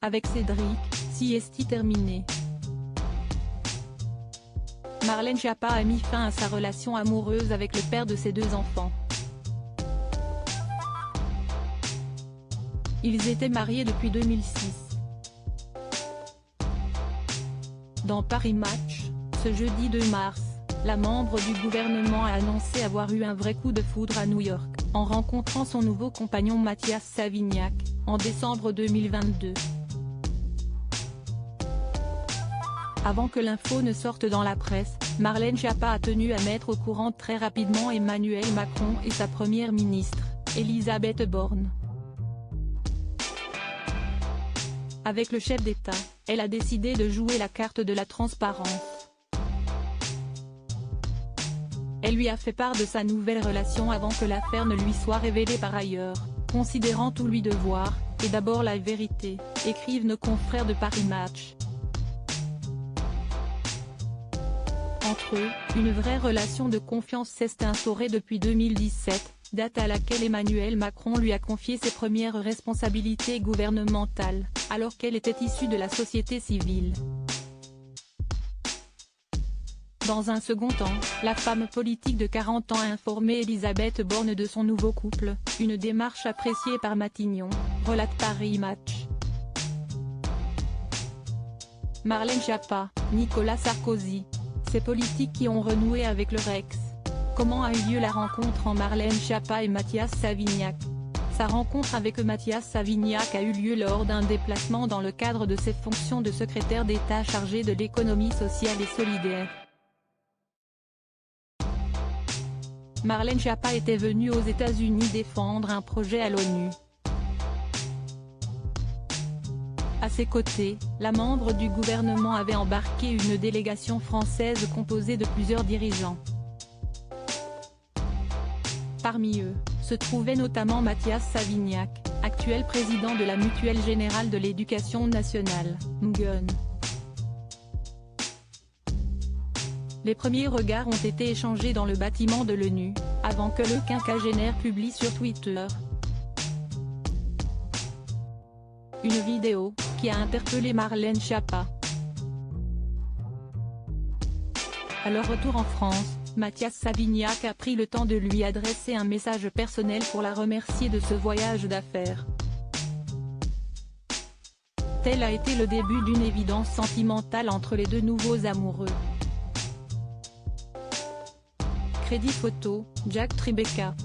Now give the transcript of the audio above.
Avec Cédric, sieste terminée. Marlène Schiappa a mis fin à sa relation amoureuse avec le père de ses 2 enfants. Ils étaient mariés depuis 2006. Dans Paris Match, ce jeudi 2 mars, la membre du gouvernement a annoncé avoir eu un vrai coup de foudre à New York, en rencontrant son nouveau compagnon Mathias Savignac, en décembre 2022. Avant que l'info ne sorte dans la presse, Marlène Schiappa a tenu à mettre au courant très rapidement Emmanuel Macron et sa première ministre, Elisabeth Borne. Avec le chef d'État, elle a décidé de jouer la carte de la transparence. Elle lui a fait part de sa nouvelle relation avant que l'affaire ne lui soit révélée par ailleurs, considérant tout lui devoir, et d'abord la vérité, écrivent nos confrères de Paris Match. Entre eux, une vraie relation de confiance s'est instaurée depuis 2017, date à laquelle Emmanuel Macron lui a confié ses premières responsabilités gouvernementales, alors qu'elle était issue de la société civile. Dans un second temps, la femme politique de 40 ans a informé Elisabeth Borne de son nouveau couple, une démarche appréciée par Matignon, relate Paris Match. Marlène Schiappa, Nicolas Sarkozy. Ces politiques qui ont renoué avec le Rex. Comment a eu lieu la rencontre en Marlène Schiappa et Mathias Savignac? Sa rencontre avec Mathias Savignac a eu lieu lors d'un déplacement dans le cadre de ses fonctions de secrétaire d'État chargé de l'économie sociale et solidaire. Marlène Schiappa était venue aux États-Unis défendre un projet à l'ONU. À ses côtés, la membre du gouvernement avait embarqué une délégation française composée de plusieurs dirigeants. Parmi eux, se trouvait notamment Mathias Savignac, actuel président de la Mutuelle Générale de l'Éducation Nationale, MGEN. Les premiers regards ont été échangés dans le bâtiment de l'ONU, avant que le quinquagénaire publie sur Twitter une vidéo, qui a interpellé Marlène Schiappa. À leur retour en France, Mathias Savignac a pris le temps de lui adresser un message personnel pour la remercier de ce voyage d'affaires. Tel a été le début d'une évidence sentimentale entre les 2 nouveaux amoureux. Crédit photo, Jack Tribeca.